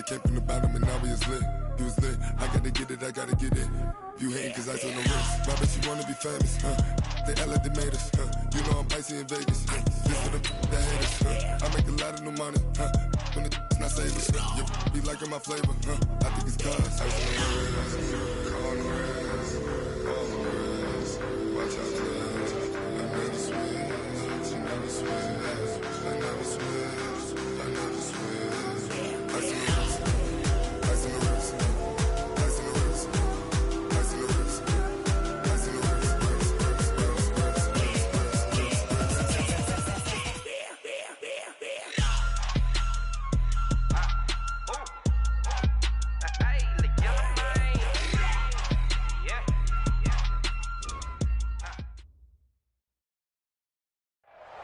I came from the bottom and now we is lit. He was lit, I gotta get it, I gotta get it. You hating cause I on the wrist. Robert, you wanna be famous, They act like they made us, You know I'm icy in Vegas, This for the that hate us, I make a lot of new money, When the not savers, be liking my flavor, I think it's cause ice on the wrist, on the wrist, on the wrist. Watch out for this, I never switch, I never switch, I never switch, I never switch. Ice on the wrist, ice on the wrist, ice on the wrist, ice on the wrist, ice on the wrist,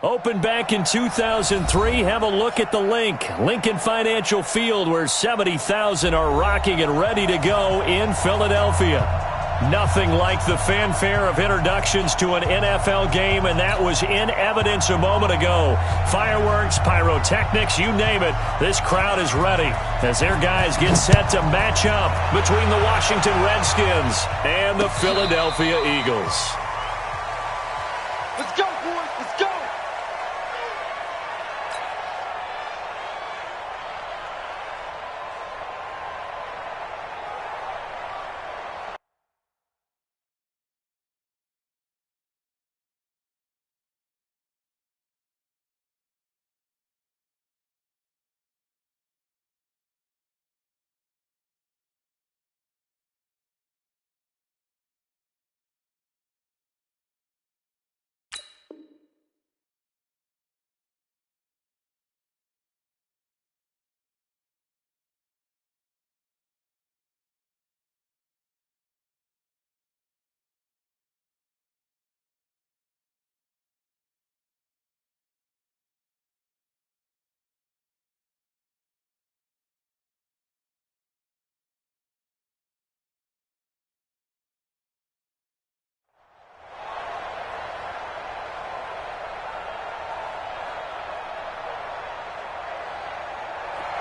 Opened back in 2003, have a look at the Lincoln Financial Field, where 70,000 are rocking and ready to go in Philadelphia. Nothing like the fanfare of introductions to an NFL game, and that was in evidence a moment ago. Fireworks, pyrotechnics, you name it, this crowd is ready as their guys get set to match up between the Washington Redskins and the Philadelphia Eagles. Let's go, boys, let's go!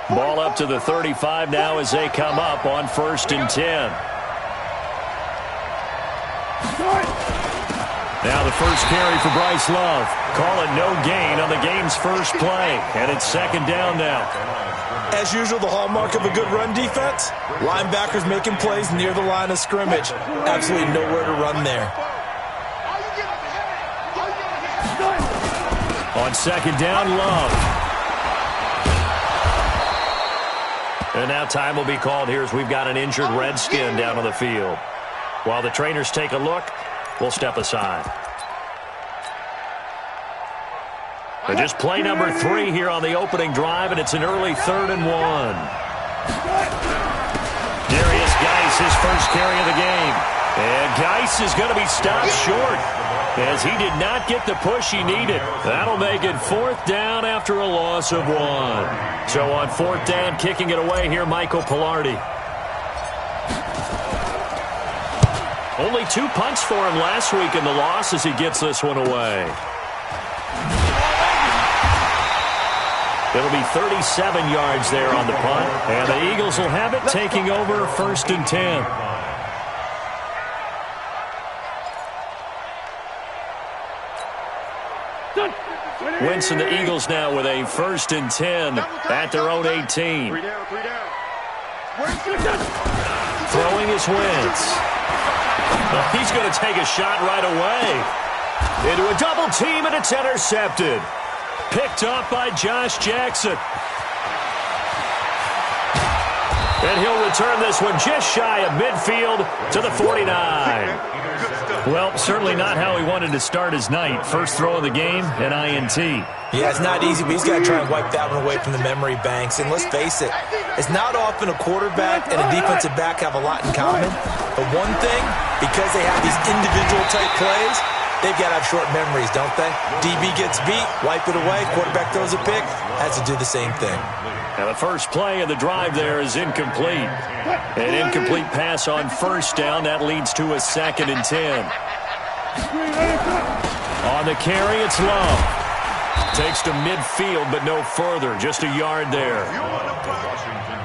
Ball up to the 35 now as they come up on 1st and 10. Now the first carry for Bryce Love. Call it no gain on the game's first play. And it's 2nd down now. As usual, the hallmark of a good run defense, linebackers making plays near the line of scrimmage. Absolutely nowhere to run there. On 2nd down, Love. And now time will be called here as we've got an injured Redskin down on the field. While the trainers take a look, we'll step aside. And just play number 3 here on the opening drive, and it's an early 3rd and 1. Darius Geis, his first carry of the game. And Geis is going to be stopped short as he did not get the push he needed. That'll make it 4th down after a loss of 1. So on 4th down, kicking it away here, Michael Pilardi. Only 2 punts for him last week in the loss as he gets this one away. It'll be 37 yards there on the punt, and the Eagles will have it, taking over 1st and 10. Wentz and the Eagles now with a 1st and 10 at their own 18. Throwing is Wentz. He's going to take a shot right away. Into a double team, and it's intercepted. Picked off by Josh Jackson. And he'll return this one just shy of midfield to the 49. Well, certainly not how he wanted to start his night. First throw of the game, an INT. Yeah, it's not easy, but he's got to try and wipe that one away from the memory banks. And let's face it, it's not often a quarterback and a defensive back have a lot in common. But one thing, because they have these individual type plays, they've got to have short memories, don't they? DB gets beat, wipe it away, quarterback throws a pick, has to do the same thing. Now the first play of the drive there is incomplete. An incomplete pass on 1st down. That leads to a 2nd and 10. On the carry, it's Love. Takes to midfield, but no further. Just a yard there.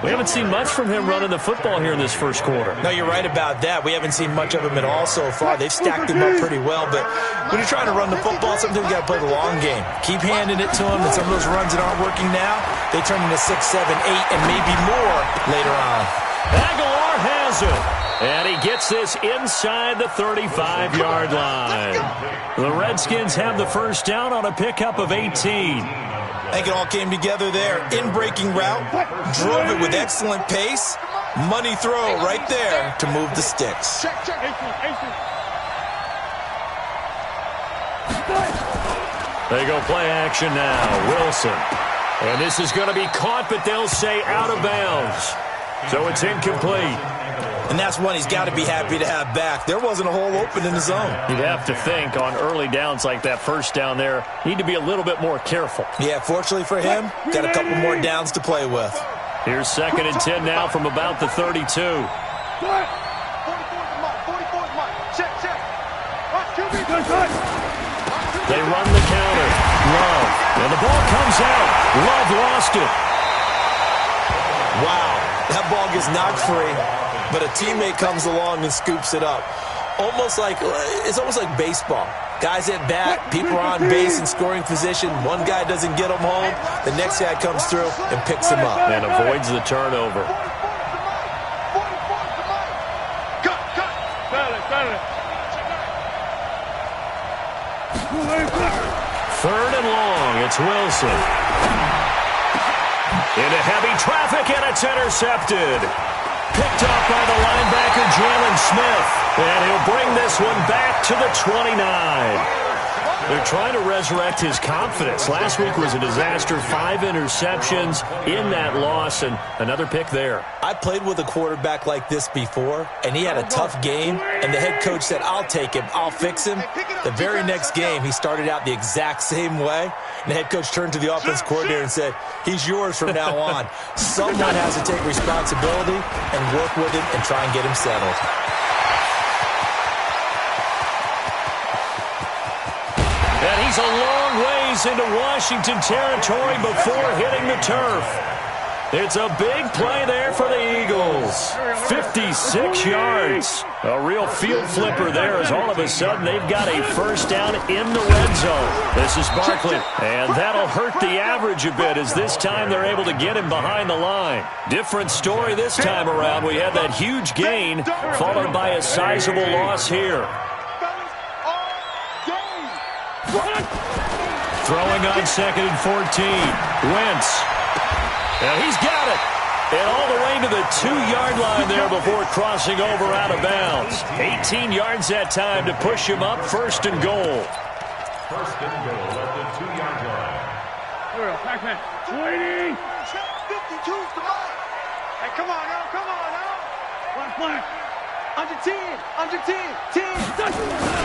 We haven't seen much from him running the football here in this first quarter. No, you're right about that. We haven't seen much of him at all so far. They've stacked him up pretty well, but when you're trying to run the football, sometimes you got to play the long game. Keep handing it to him, and some of those runs that aren't working now, they turn into 6, 7, 8, and maybe more later on. Aguilar has it. And he gets this inside the 35-yard line. The Redskins have the first down on a pickup of 18. I think it all came together there. In-breaking route, drove it with excellent pace. Money throw right there to move the sticks. They go play action now. Wilson. And this is going to be caught, but they'll say out of bounds. So it's incomplete. And that's one he's got to be happy to have back. There wasn't a hole open in the zone. You'd have to think on early downs like that first down there, need to be a little bit more careful. Yeah, fortunately for him, got a couple more downs to play with. Here's 2nd and 10 now from about the 32. They run the counter. Love. And the ball comes out. Love lost it. Wow. That ball gets knocked free, but a teammate comes along and scoops it up. It's almost like baseball. Guys at bat, people are on base in scoring position. One guy doesn't get him home. The next guy comes through and picks him up. And avoids the turnover. Third and long. It's Wilson. Into heavy traffic, and it's intercepted. Picked off by the linebacker, Jalen Smith. And he'll bring this one back to the 29. They're trying to resurrect his confidence. Last week was a disaster. 5 interceptions in that loss, and another pick there. I played with a quarterback like this before, and he had a tough game, and the head coach said, I'll take him, I'll fix him. The very next game, he started out the exact same way, and the head coach turned to the offense coordinator and said, he's yours from now on. Someone has to take responsibility and work with him and try and get him settled. And he's a long ways into Washington territory before hitting the turf. It's a big play there for the Eagles. 56 yards. A real field flipper there as all of a sudden they've got a first down in the red zone. This is Barkley. And that'll hurt the average a bit as this time they're able to get him behind the line. Different story this time around. We had that huge gain followed by a sizable loss here. Throwing on 2nd and 14. Wentz. And he's got it. And all the way to the 2-yard line there before crossing over out of bounds. 18 yards that time to push him up. 1st and goal. 1st and goal at the 2-yard line. Here we go. Pac-Man. Waiting. 52's the line. Hey, come on now. Come on now. Flag. Under 10. Under 10. 10.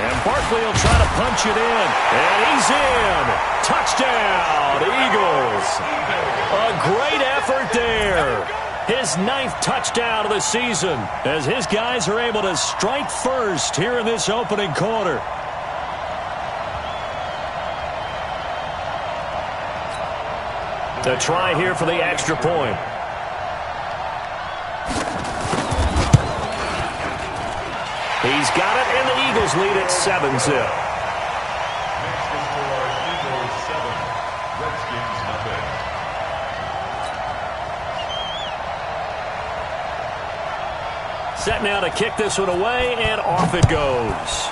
And Barkley will try to punch it in. And he's in. Touchdown, Eagles. A great effort there. His 9th touchdown of the season as his guys are able to strike first here in this opening quarter. The try here for the extra point. He's got it, and the Eagles lead at 7-zip. Next is for Eagles 7, Redskins nothing. Set now to kick this one away, and off it goes.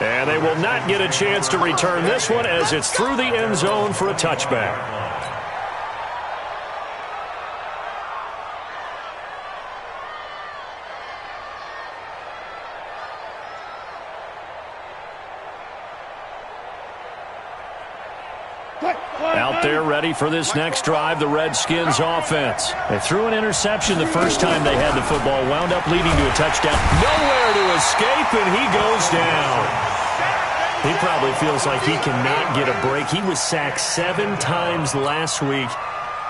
And they will not get a chance to return this one as it's through the end zone for a touchback. Out there ready for this next drive, the Redskins offense. They threw an interception the first time they had the football, wound up leading to a touchdown. Nowhere to escape, and he goes down. He probably feels like he cannot get a break. He was sacked 7 times last week.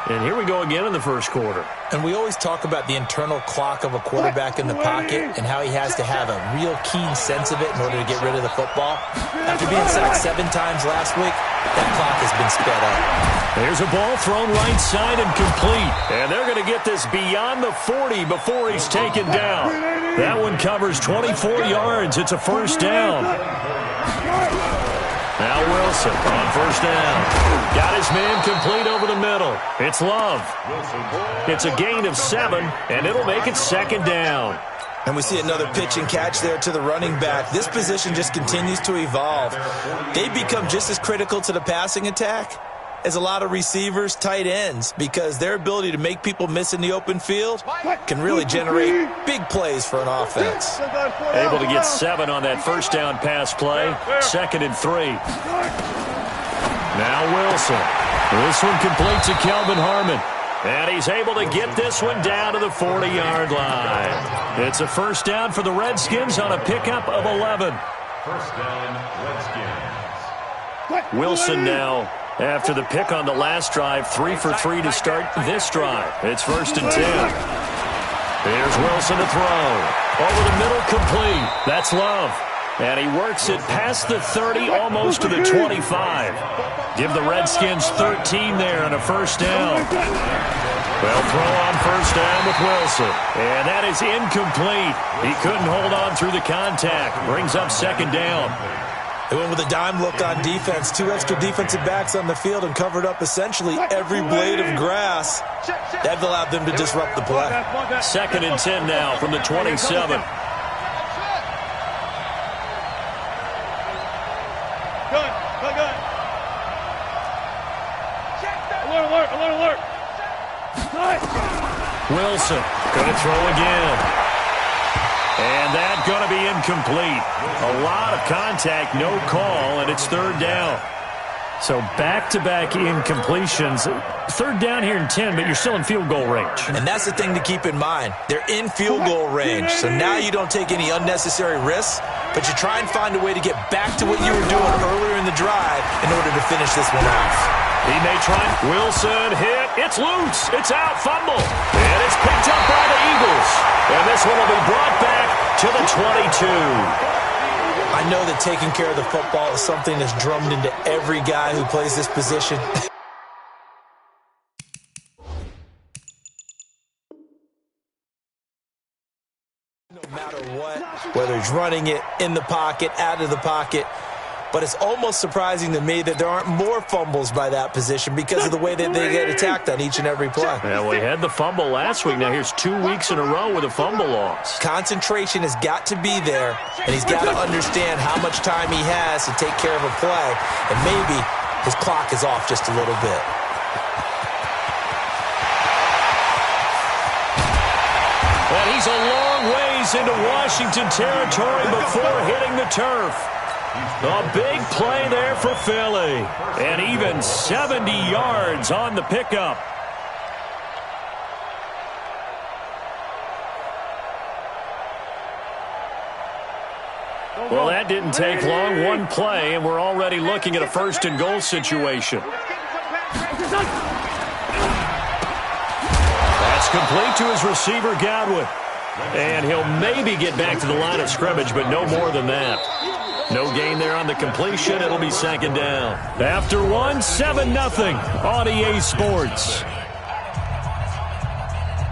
And here we go again in the first quarter. And we always talk about the internal clock of a quarterback in the pocket and how he has to have a real keen sense of it in order to get rid of the football. After being sacked 7 times last week, that clock has been sped up. There's a ball thrown right side and complete. And they're going to get this beyond the 40 before he's taken down. That one covers 24 yards. It's a first down. Now Wilson on first down. Got his man complete over the middle. It's Love. It's a gain of 7, and it'll make it second down. And we see another pitch and catch there to the running back. This position just continues to evolve. They become just as critical to the passing attack as a lot of receivers, tight ends, because their ability to make people miss in the open field can really generate big plays for an offense. Able to get 7 on that first down pass play. 2nd and 3. Now Wilson. This one complete to Kelvin Harmon. And he's able to get this one down to the 40-yard line. It's a first down for the Redskins on a pickup of 11. First down, Redskins. Wilson now, after the pick on the last drive, 3 for 3 to start this drive. It's 1st and 10. Here's Wilson to throw. Over the middle, complete. That's Love. And he works it past the 30, almost to the 25. Give the Redskins 13 there on a first down. They'll throw on first down with Wilson. And that is incomplete. He couldn't hold on through the contact. Brings up second down. They went with a dime look on defense. 2 extra defensive backs on the field and covered up essentially every blade of grass. That allowed them to disrupt the play. 2nd and 10 now from the 27. Alert. Wilson going to throw again. And that's going to be incomplete. A lot of contact, no call, and it's 3rd down. So back-to-back incompletions. 3rd down here in 10, but you're still in field goal range. And that's the thing to keep in mind. They're in field goal range, so now you don't take any unnecessary risks, but you try and find a way to get back to what you were doing earlier in the drive in order to finish this one off. He may try. Wilson hit. It's loose. It's out. Fumble. And it's picked up by the Eagles. And this one will be brought back to the 22. I know that taking care of the football is something that's drummed into every guy who plays this position. No matter what, whether he's running it, in the pocket, out of the pocket. But it's almost surprising to me that there aren't more fumbles by that position because of the way that they get attacked on each and every play. Yeah, we had the fumble last week. Now here's 2 weeks in a row with a fumble loss. Concentration has got to be there, and he's got to understand how much time he has to take care of a play, and maybe his clock is off just a little bit. And he's a long ways into Washington territory before hitting the turf. A big play there for Philly. And even 70 yards on the pickup. Well, that didn't take long. One play, and we're already looking at a 1st and goal situation. That's complete to his receiver, Godwin. And he'll maybe get back to the line of scrimmage, but no more than that. No gain there on the completion. It'll be 2nd down. After 1, 7-0 on EA Sports.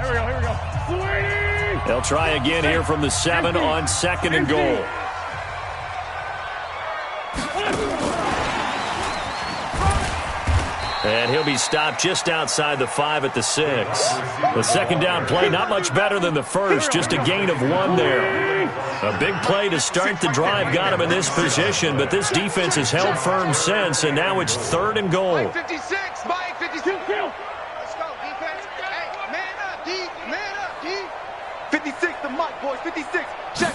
Here we go. They'll try again here from the 7 on 2nd and goal. And he'll be stopped just outside the 5 at the 6. The 2nd down play, not much better than the first, just a gain of 1 there. A big play to start the drive got him in this position, but this defense has held firm since, and now it's 3rd and goal. Mike 56, Mike 56. Let's go, defense. Hey, man up, D. Man up, D. 56 to Mike, boys. 56. Check.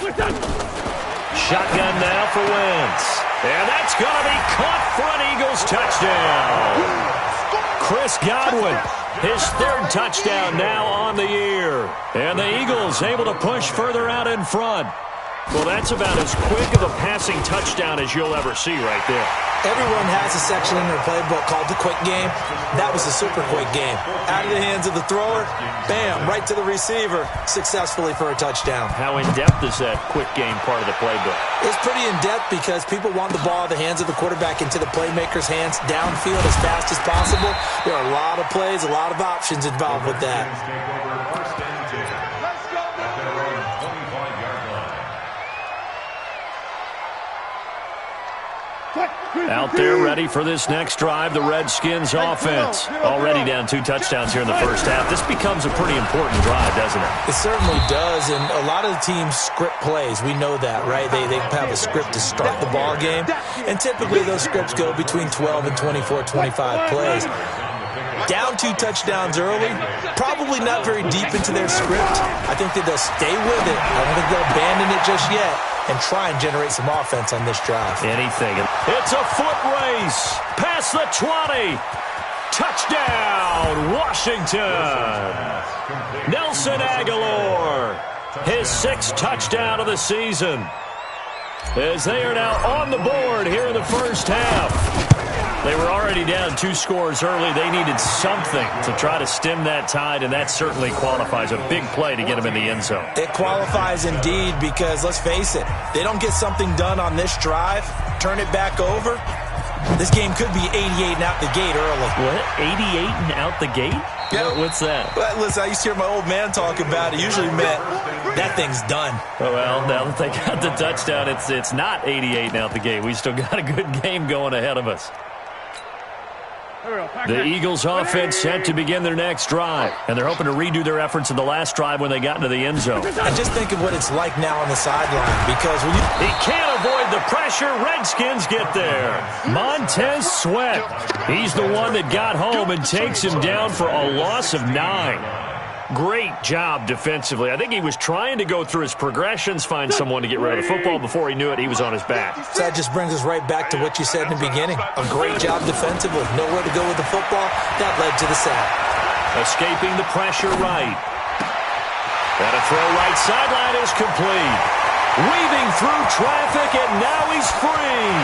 Shotgun now for Wentz. And that's going to be caught for an Eagles touchdown. Chris Godwin, his 3rd touchdown now on the year. And the Eagles able to push further out in front. Well, that's about as quick of a passing touchdown as you'll ever see right there. Everyone has a section in their playbook called the quick game. That was a super quick game. Out of the hands of the thrower, bam, right to the receiver, successfully for a touchdown. How in-depth is that quick game part of the playbook? It's pretty in-depth because people want the ball out of the hands of the quarterback into the playmaker's hands downfield as fast as possible. There are a lot of plays, a lot of options involved with that. Out there ready for this next drive, the Redskins offense. Already down 2 touchdowns here in the first half. This becomes a pretty important drive, doesn't it? It certainly does, and a lot of the teams script plays. We know that, right? They have a script to start the ball game, and typically those scripts go between 12 and 24, 25 plays. Down 2 touchdowns early, probably not very deep into their script. I think that they'll stay with it. I don't think they'll abandon it just yet and try and generate some offense on this drive. Anything. It's a foot race. Past the 20. Touchdown, Washington. Nelson Aguilar, his 6th touchdown of the season. As they are now on the board here in the first half. They were already down 2 scores early. They needed something to try to stem that tide, and that certainly qualifies. A big play to get them in the end zone. It qualifies indeed because, let's face it, they don't get something done on this drive, turn it back over, this game could be 88 and out the gate early. What? 88 and out the gate? Yeah. What's that? Well, listen, I used to hear my old man talk about it. Usually meant that thing's done. Oh, well, now that they got the touchdown, it's not 88 and out the gate. We still got a good game going ahead of us. The Eagles offense set to begin their next drive, and they're hoping to redo their efforts in the last drive when they got into the end zone. And just think of what it's like now on the sideline, because when he can't avoid the pressure. Redskins get there. Montez Sweat. He's the one that got home and takes him down for a loss of 9. Great job defensively. I think he was trying to go through his progressions, find someone to get rid of the football. Before he knew it, he was on his back. So that just brings us right back to what you said in the beginning. A great job defensively. Nowhere to go with the football. That led to the sack. Escaping the pressure right. And a throw right sideline is complete. Weaving through traffic, and now he's free.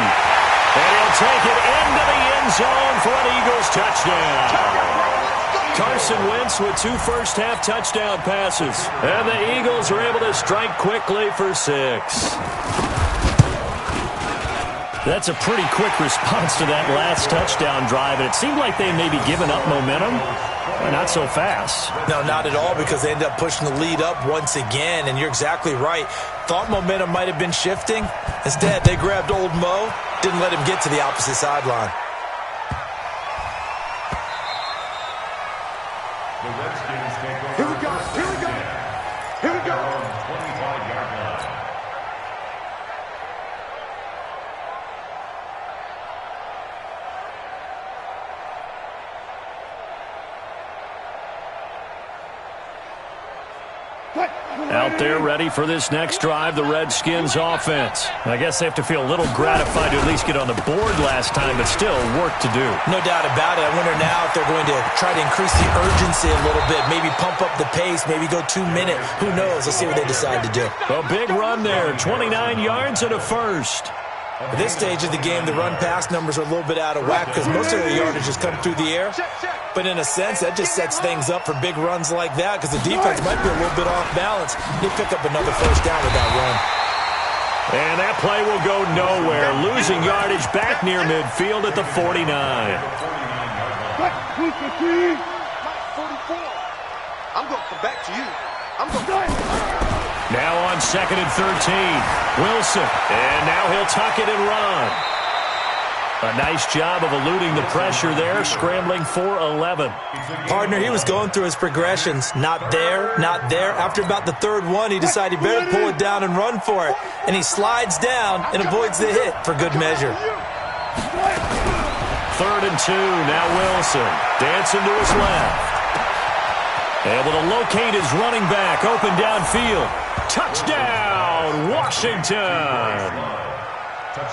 And he'll take it into the end zone for an Eagles touchdown. Carson Wentz with 2 first-half touchdown passes. And the Eagles are able to strike quickly for 6. That's a pretty quick response to that last touchdown drive, and it seemed like they may be giving up momentum. Not so fast. No, not at all, because they ended up pushing the lead up once again, and you're exactly right. Thought momentum might have been shifting. Instead, they grabbed old Mo, didn't let him get to the opposite sideline. Here we go. Here we go. Here we go. 25-yard line. Out there ready for this next drive, the Redskins offense. I guess they have to feel a little gratified to at least get on the board last time, but still work to do. No doubt about it. I wonder now if they're going to try to increase the urgency a little bit, maybe pump up the pace, maybe go 2-minute. Who knows? Let's see what they decide to do. A big run there, 29 yards and a first. At this stage of the game, the run-pass numbers are a little bit out of whack because most of the yardage has come through the air. But in a sense, that just sets things up for big runs like that because the defense might be a little bit off balance. He'll pick up another first down with that run. And that play will go nowhere. Losing yardage back near midfield at the 49. 44. I'm going to come back to you. I'm going to... Now on 2nd and 13. Wilson. And now he'll tuck it and run. A nice job of eluding the pressure there, scrambling for 11. Partner, he was going through his progressions. Not there, not there. After about the 3rd one, he decided he better pull it down and run for it. And he slides down and avoids the hit for good measure. 3rd and 2. Now Wilson. Dancing to his left. Able to locate his running back. Open downfield. Touchdown, Washington.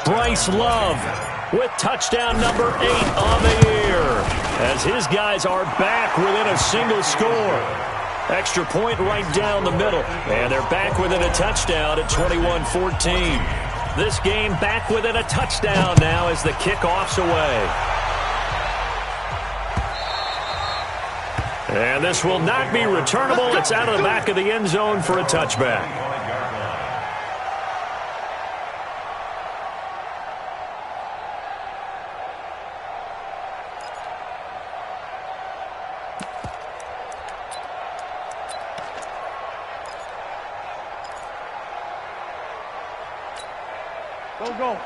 Bryce Love with touchdown number 8 on the year as his guys are back within a single score. Extra point right down the middle. And they're back within a touchdown at 21-14. This game back within a touchdown now as the kickoff's away. And this will not be returnable. It's out of the back of the end zone for a touchback.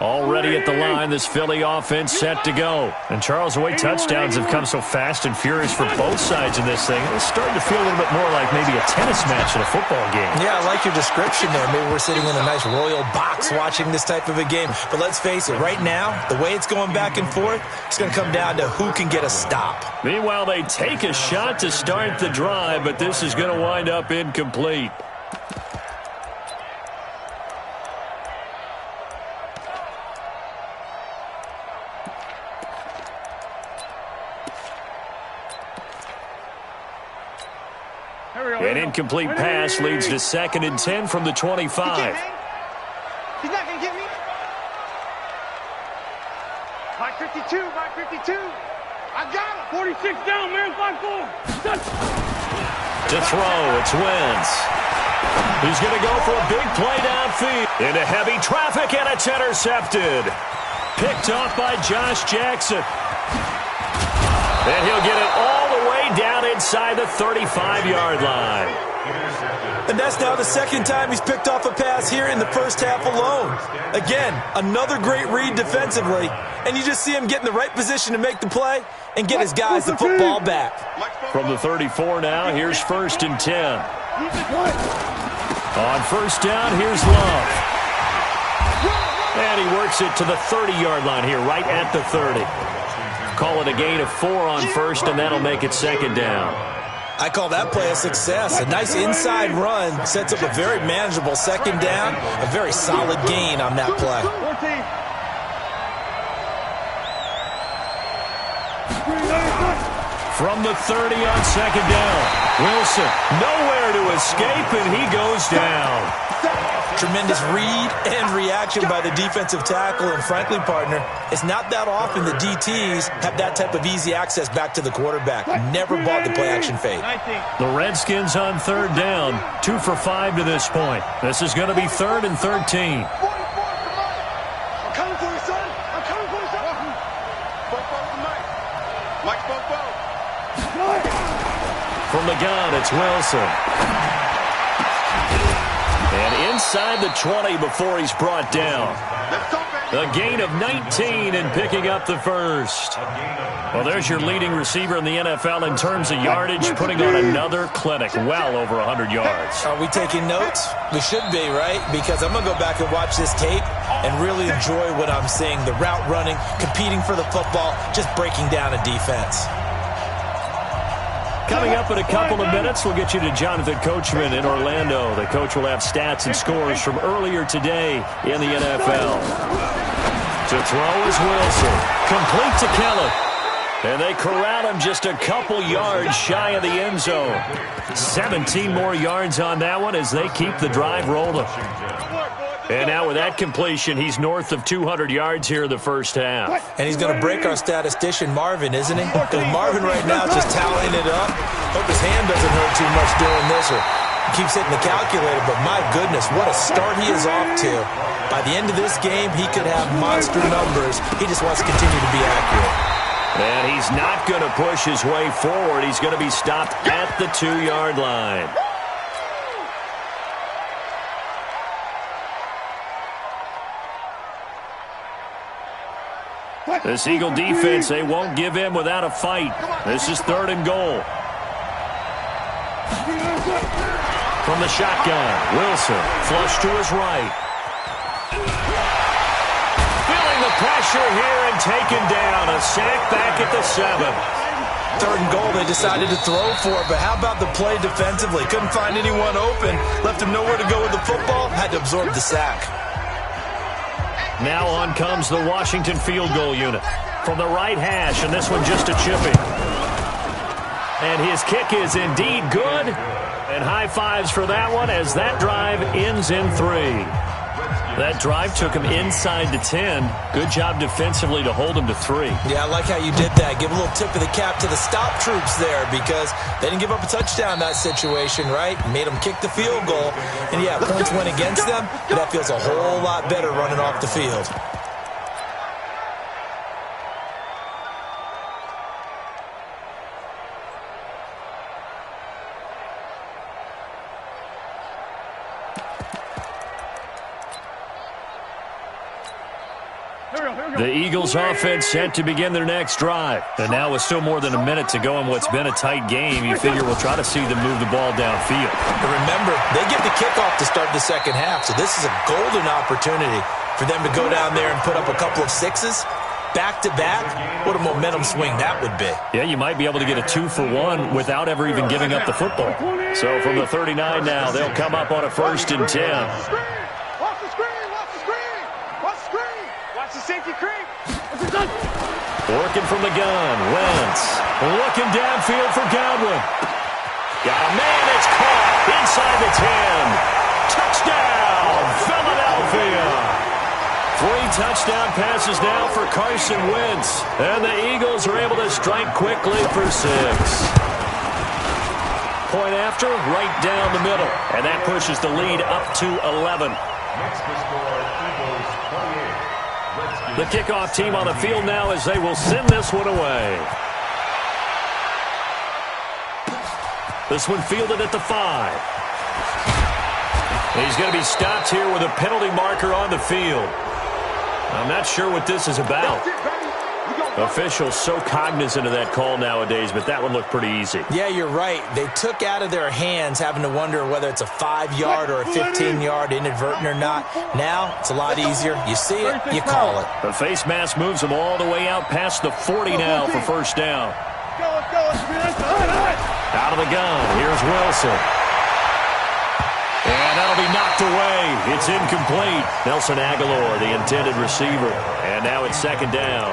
Already at the line, this Philly offense set to go. And Charles, the way touchdowns have come so fast and furious for both sides in this thing, it's starting to feel a little bit more like maybe a tennis match in a football game. Yeah, I like your description there. Maybe we're sitting in a nice royal box watching this type of a game. But let's face it, right now, the way it's going back and forth, it's going to come down to who can get a stop. Meanwhile, they take a shot to start the drive, but this is going to wind up incomplete. An incomplete pass leads to 2nd and 10 from the 25. He's not going to get me. Mike 52, Mike 52. I got him. 46 down, man, 5-4. To throw, it's Wentz. He's going to go for a big play downfield. Into heavy traffic, and it's intercepted. Picked off by Josh Jackson. And he'll get it all the way down inside the 35-yard line. And that's now the second time he's picked off a pass here in the first half alone. Again, another great read defensively. And you just see him get in the right position to make the play and get his guys the football back. From the 34 now, here's 1st and 10. On first down, here's Love. And he works it to the 30-yard line here, right at the 30. Call it a gain of 4 on first, and that'll make it 2nd down. I call that play a success. A nice inside run sets up a very manageable 2nd down. A very solid gain on that play. From the 30 on 2nd down, Wilson nowhere to escape, and he goes down. Tremendous read and reaction by the defensive tackle, and frankly, partner, it's not that often the DTs have that type of easy access back to the quarterback. Never bought the play-action fade. The Redskins on 3rd down, 2 for 5 to this point. This is going to be 3rd and 13. I'm coming for you, son. I'm coming for you, son. Mike. From the gun, it's Wilson. And inside the 20 before he's brought down. A gain of 19 and picking up the first. Well, there's your leading receiver in the NFL in terms of yardage, putting on another clinic, well over 100 yards. Are we taking notes? We should be, right? Because I'm going to go back and watch this tape and really enjoy what I'm seeing. The route running, competing for the football, just breaking down a defense. Coming up in a couple of minutes, we'll get you to Jonathan Coachman in Orlando. The coach will have stats and scores from earlier today in the NFL. To throw is Wilson. Complete to Kelly. And they corral him just a couple yards shy of the end zone. 17 more yards on that one as they keep the drive rolling. And now with that completion, he's north of 200 yards here in the first half. And he's going to break our statistician, Marvin, isn't he? Because Marvin right now is just tallying it up. Hope his hand doesn't hurt too much doing this, or he keeps hitting the calculator. But my goodness, what a start he is off to. By the end of this game, he could have monster numbers. He just wants to continue to be accurate. And he's not going to push his way forward. He's going to be stopped at the 2-yard line. This Eagle defense, they won't give in without a fight. This is 3rd and goal. From the shotgun, Wilson, flush to his right. Feeling the pressure here and taken down. A sack back at the 7. 3rd and goal, they decided to throw for it, but how about the play defensively? Couldn't find anyone open, left him nowhere to go with the football, had to absorb the sack. Now on comes the Washington field goal unit. From the right hash, and this one just a chipping. And his kick is indeed good. And high fives for that one as that drive ends in 3. That drive took him inside the 10. Good job defensively to hold him to 3. Yeah, I like how you did that. Give a little tip of the cap to the stop troops there because they didn't give up a touchdown in that situation, right? Made them kick the field goal. And, yeah, points went against them, but that feels a whole lot better running off the field. The Eagles offense set to begin their next drive. And now with still more than a minute to go in what's been a tight game, you figure we'll try to see them move the ball downfield. And remember, they get the kickoff to start the second half, so this is a golden opportunity for them to go down there and put up a couple of sixes back-to-back. What a momentum swing that would be. Yeah, you might be able to get a 2-for-1 without ever even giving up the football. So from the 39 now, they'll come up on a 1st and 10. Safety creep. Working from the gun. Wentz looking downfield for Godwin. Got a man. It's caught inside the 10. Touchdown, Philadelphia. 3 touchdown passes now for Carson Wentz. And the Eagles are able to strike quickly for 6. Point after, right down the middle. And that pushes the lead up to 11. Next to score, Eagles 28. The kickoff team on the field now as they will send this one away. This one fielded at the 5. He's going to be stopped here with a penalty marker on the field. I'm not sure what this is about. Officials so cognizant of that call nowadays, but that one looked pretty easy. Yeah, you're right. They took out of their hands having to wonder whether it's a 5-yard or a 15-yard inadvertent or not. Now, it's a lot easier. You see it, you call it. The face mask moves them all the way out past the 40 now for first down. Out of the gun, here's Wilson. And that'll be knocked away. It's incomplete. Nelson Aguilar, the intended receiver. And now it's 2nd down.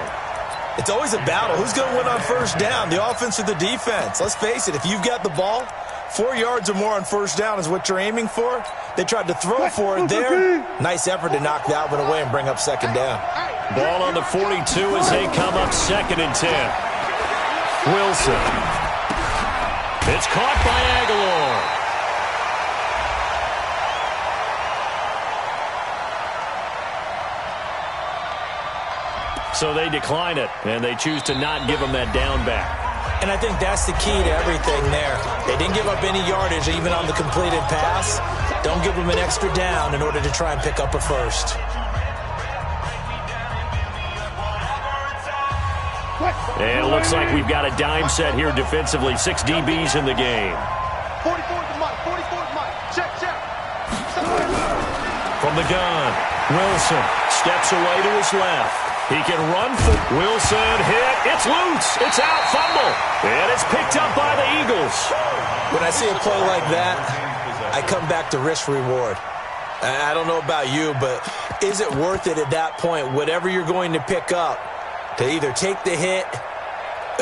It's always a battle. Who's going to win on first down, the offense or the defense? Let's face it, if you've got the ball, 4 yards or more on first down is what you're aiming for. They tried to throw for it there. Nice effort to knock that one away and bring up 2nd down. Ball on the 42 as they come up 2nd and 10. Wilson. It's caught by Aguilar. So they decline it, and they choose to not give him that down back. And I think that's the key to everything there. They didn't give up any yardage even on the completed pass. Don't give them an extra down in order to try and pick up a first. And it looks like we've got a dime set here defensively. 6 DBs in the game. 44's Mike. 44's Mike. Check. From the gun, Wilson steps away to his left. He can run for Wilson. Hit. It's loose. It's out. Fumble. And it's picked up by the Eagles. When I see a play like that, I come back to risk reward. I don't know about you, but is it worth it at that point, whatever you're going to pick up, to either take the hit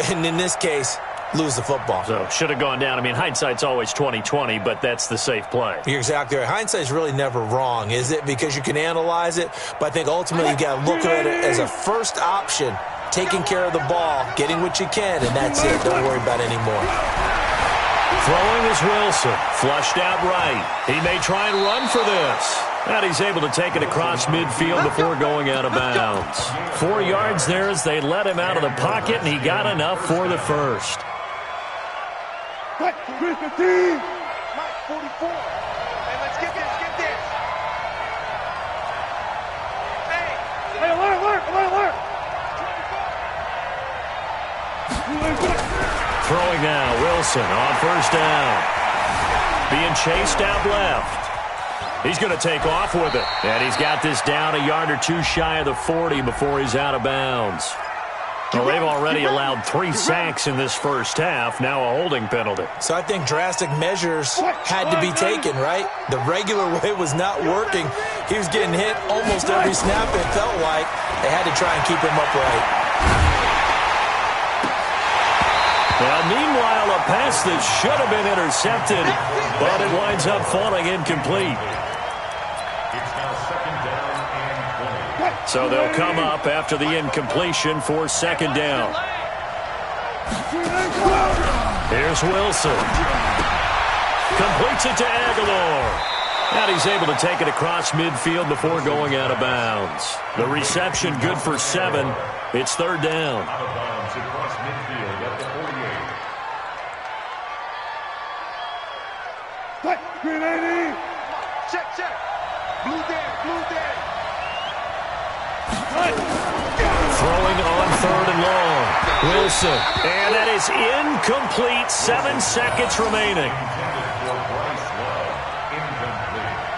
and in this case, lose the football? So should have gone down. I mean, hindsight's always 20/20, but that's the safe play. You're exactly right. Hindsight's really never wrong, is it? Because you can analyze it, but I think ultimately you got to look at it as a first option, taking care of the ball, getting what you can, and that's it. Don't worry about it anymore. Throwing is Wilson, flushed out right. He may try and run for this. And he's able to take it across midfield before going out of bounds. 4 yards there as they let him out of the pocket, and he got enough for the first. Mike 44. Hey, let's get this. Hey, alert. Throwing now, Wilson on first down. Being chased out left. He's going to take off with it. And he's got this down a yard or two shy of the 40 before he's out of bounds. Well, they've already allowed 3 sacks in this first half, now a holding penalty. So I think drastic measures had to be taken, right? The regular way was not working. He was getting hit almost every snap, it felt like. They had to try and keep him upright. Now, meanwhile, a pass that should have been intercepted, but it winds up falling incomplete. It's now second down and 20. So they'll come up after the incompletion for second down. Here's Wilson. Completes it to Aguilar. And he's able to take it across midfield before going out of bounds. The reception good for 7. It's third down. Out of bounds across midfield at the 48. Green 80. Check. Blue dead. Throwing on third and long. Wilson. And that is incomplete. 7 seconds remaining.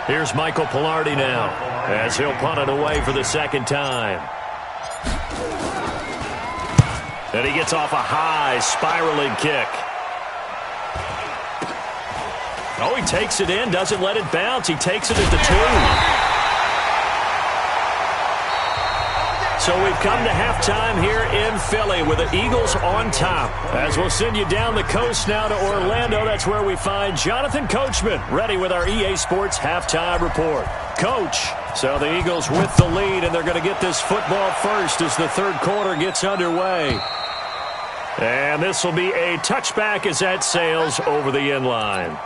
Here's Michael Pilardi now, as he'll punt it away for the second time. And he gets off a high, spiraling kick. Oh, he takes it in, doesn't let it bounce. He takes it at the 2. So we've come to halftime here in Philly with the Eagles on top. As we'll send you down the coast now to Orlando, that's where we find Jonathan Coachman, ready with our EA Sports halftime report. Coach, so the Eagles with the lead, and they're going to get this football first as the third quarter gets underway. And this will be a touchback as that sails over the end line.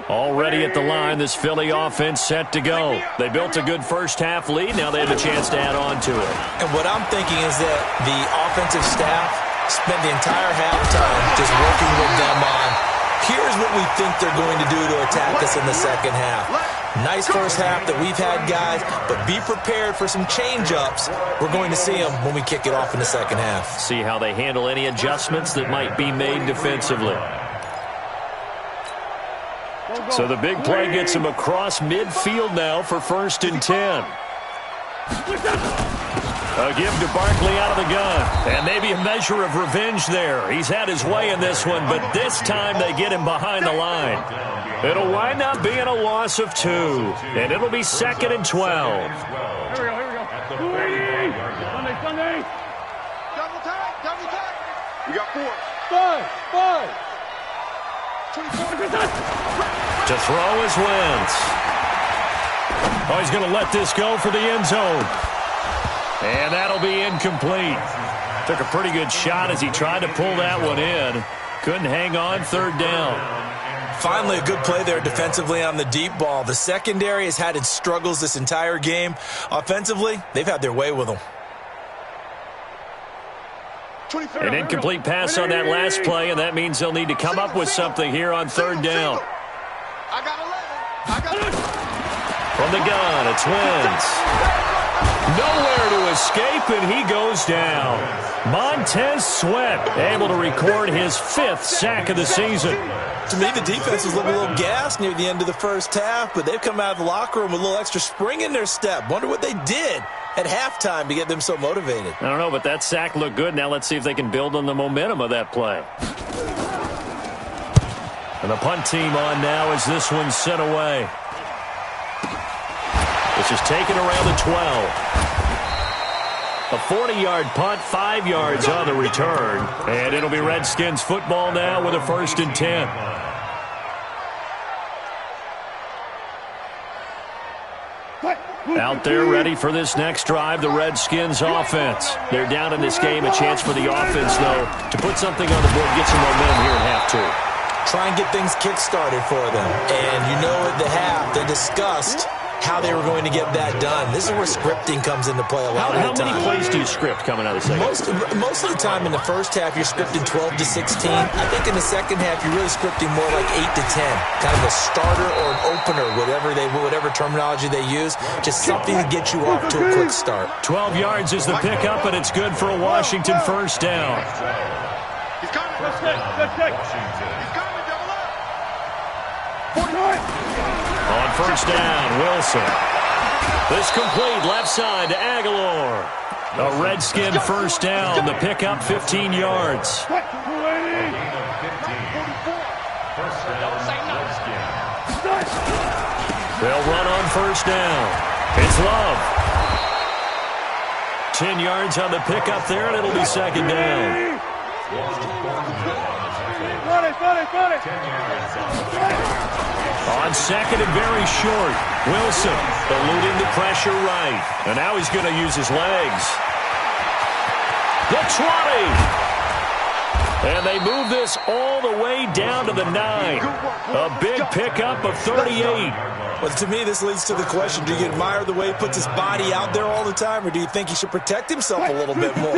Already at the line, this Philly offense set to go. They built a good first-half lead. Now they have a chance to add on to it. And what I'm thinking is that the offensive staff spent the entire halftime just working with them on, here's what we think they're going to do to attack us in the second half. Nice first half that we've had, guys, but be prepared for some change-ups. We're going to see them when we kick it off in the second half. See how they handle any adjustments that might be made defensively. So the big play gets him across midfield now for 1st and 10. A give to Barkley out of the gun. And maybe a measure of revenge there. He's had his way in this one, but this time they get him behind the line. It'll wind up being a loss of 2. And it'll be 2nd and 12. Here we go. Sunday. Double tight. We got 4. 5. 24. To throw is Wentz. Oh, he's going to let this go for the end zone. And that'll be incomplete. Took a pretty good shot as he tried to pull that one in. Couldn't hang on, third down. Finally, a good play there defensively on the deep ball. The secondary has had its struggles this entire game. Offensively, they've had their way with them. An incomplete pass on that last play, and that means they'll need to come up with something here on third down. I got 11. From the gun, it's Wentz. Nowhere to escape, and he goes down. Montez Sweat able to record his 5th sack of the season. To me, the defense was looking a little gassed near the end of the first half, but they've come out of the locker room with a little extra spring in their step. Wonder what they did at halftime to get them so motivated. I don't know, but that sack looked good. Now let's see if they can build on the momentum of that play. And the punt team on now as this one's sent away. This is taken around the 12. A 40-yard punt, 5 yards on the return. And it'll be Redskins football now with a 1st and 10. Out there ready for this next drive, the Redskins offense. They're down in this game. A chance for the offense, though, to put something on the board, get some momentum here in half 2. Try and get things kick-started for them. And you know at the half, they discussed how they were going to get that done. This is where scripting comes into play a lot of the time. How many plays do you script coming out of the second? Most of the time in the first half, you're scripting 12 to 16. I think in the second half, you're really scripting more like 8 to 10. Kind of a starter or an opener, whatever terminology they use. Just something to get you off to a quick start. 12 yards is the pickup, and it's good for a Washington first down. He's coming. Good kick. He's coming. Double up. 49. On first down, Wilson. This complete left side to Aguilar. A Redskin first down. The pickup 15 yards. First down, Redskins. They'll run on first down. It's Love. 10 yards on the pickup there, and it'll be second down. On second and very short, Wilson eluding the pressure right. And now he's going to use his legs. The 20. And they move this all the way down to the 9. A big pickup of 38. Well, to me, this leads to the question, do you admire the way he puts his body out there all the time, or do you think he should protect himself a little bit more?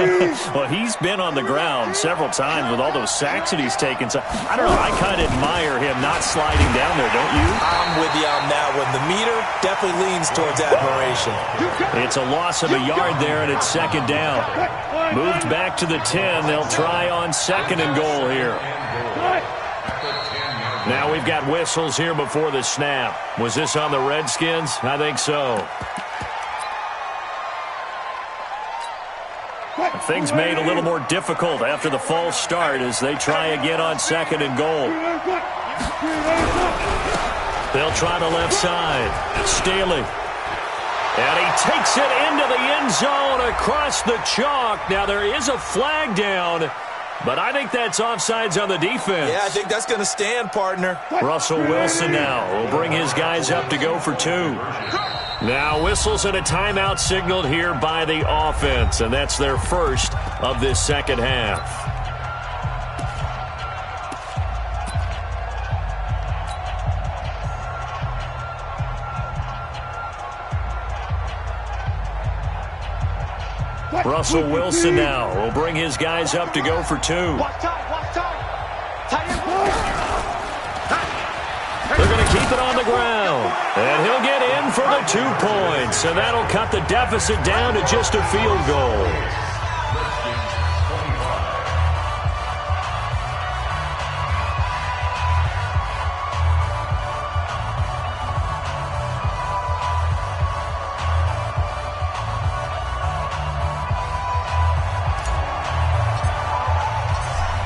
Well, he's been on the ground several times with all those sacks that he's taken. So, I don't know, I kind of admire him not sliding down there, don't you? I'm with you on that one. The meter definitely leans towards admiration. It's a loss of a yard there, and it's second down. Moved back to the 10. They'll try on second and goal here. Now we've got whistles here before the snap. Was this on the Redskins? I think so. Things made a little more difficult after the false start as they try again on second and goal. They'll try the left side. Staley. And he takes it into the end zone across the chalk. Now there is a flag down, but I think that's offsides on the defense. Yeah, I think that's going to stand, partner. Russell Wilson now will bring his guys up to go for 2. Now whistles and a timeout signaled here by the offense, and that's their first of this second half. Russell Wilson now will bring his guys up to go for 2. They're going to keep it on the ground. And he'll get in for the 2 points. And that'll cut the deficit down to just a field goal.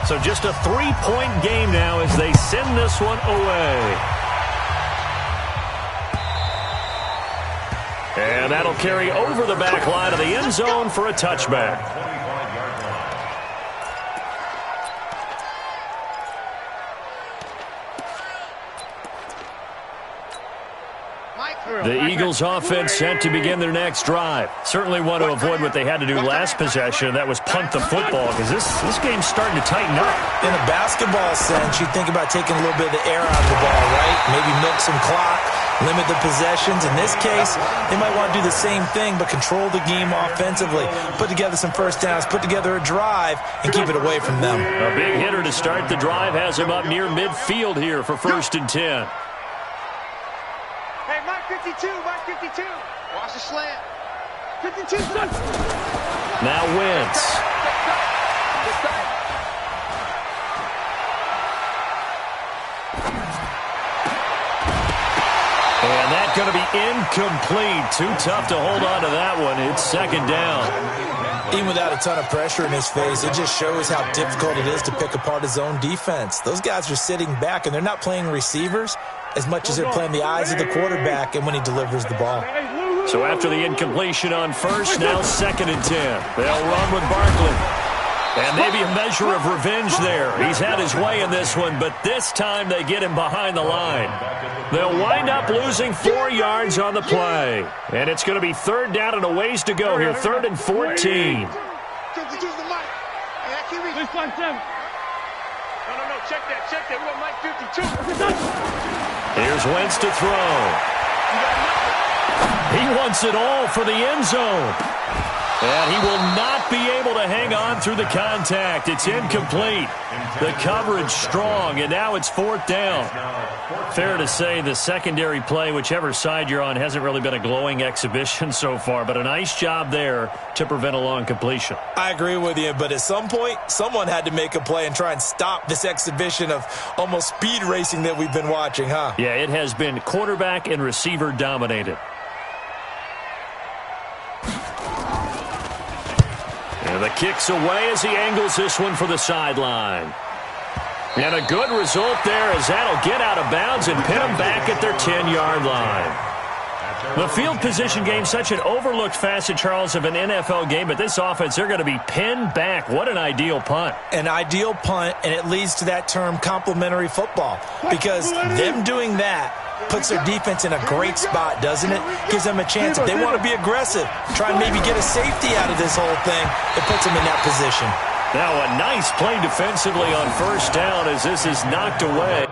So just a 3-point game now as they send this one away. And that'll carry over the back line of the end zone for a touchback. The Eagles offense set to begin their next drive. Certainly want to avoid what they had to do last possession. That was punt the football because this game's starting to tighten up. In a basketball sense, you think about taking a little bit of the air out of the ball, right? Maybe milk some clock, limit the possessions. In this case, they might want to do the same thing but control the game offensively. Put together some first downs, put together a drive, and keep it away from them. A big hitter to start the drive has him up near midfield here for 1st and 10. 52, Mark 52. Watch the slant. 52. Now Wentz. And that's going to be incomplete. Too tough to hold on to that one. It's second down. Even without a ton of pressure in his face, it just shows how difficult it is to pick apart his own defense. Those guys are sitting back, and they're not playing receivers as much as they're playing the eyes of the quarterback and when he delivers the ball. So after the incompletion on first, now 2nd and 10. They'll run with Barkley. And maybe a measure of revenge there. He's had his way in this one, but this time they get him behind the line. They'll wind up losing 4 yards on the play. And it's going to be 3rd down and a ways to go here. 3rd and 14. No, check that. We got Mike 52. Here's Wentz to throw. He wants it all for the end zone. And he will not be able to hang on through the contact. It's incomplete. The coverage strong, and now it's 4th down. Fair to say the secondary play, whichever side you're on, hasn't really been a glowing exhibition so far, but a nice job there to prevent a long completion. I agree with you, but at some point, someone had to make a play and try and stop this exhibition of almost speed racing that we've been watching, huh? Yeah, it has been quarterback and receiver dominated. And the kick's away as he angles this one for the sideline. And a good result there as that'll get out of bounds and pin them back at their 10-yard line. The field position game, such an overlooked facet, Charles, of an NFL game, but this offense, they're going to be pinned back. What an ideal punt. An ideal punt, and it leads to that term complementary football, because them doing that puts their defense in a great spot, doesn't it? Gives them a chance. If they want to be aggressive, try and maybe get a safety out of this whole thing, it puts them in that position. Now a nice play defensively on first down as this is knocked away.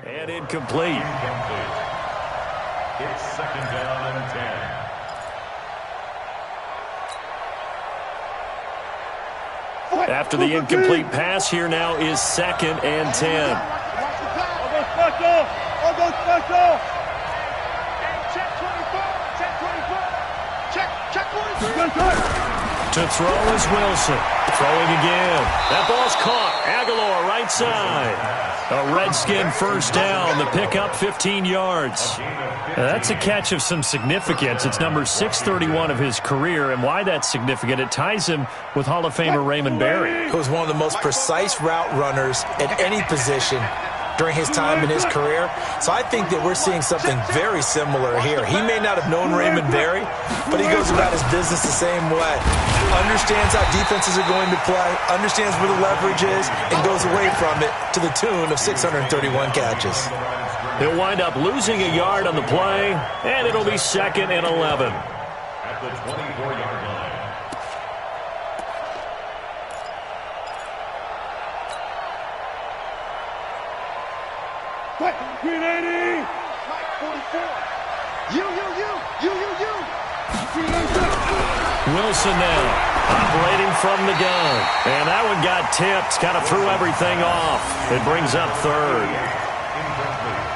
And incomplete. It's second down and 10. After the incomplete pass, here now is second and 10. I'll go special. I'll go special. Check 24. Check 24. Check 23. To throw is Wilson. Throwing again. That ball's caught. Aguilar right side. A Redskin first down. The pickup 15 yards. That's a catch of some significance. It's number 631 of his career, and why that's significant, it ties him with Hall of Famer Raymond Berry. Who was one of the most precise route runners at any position during his time in his career. So I think that we're seeing something very similar here. He may not have known Raymond Berry, but he goes about his business the same way. Understands how defenses are going to play, understands where the leverage is, and goes away from it to the tune of 631 catches. He'll wind up losing a yard on the play, and it'll be second and 11. At the 24-yard line. Green 80. 44. You. Wilson now operating from the gun. And that one got tipped. Kind of threw everything off. It brings up third.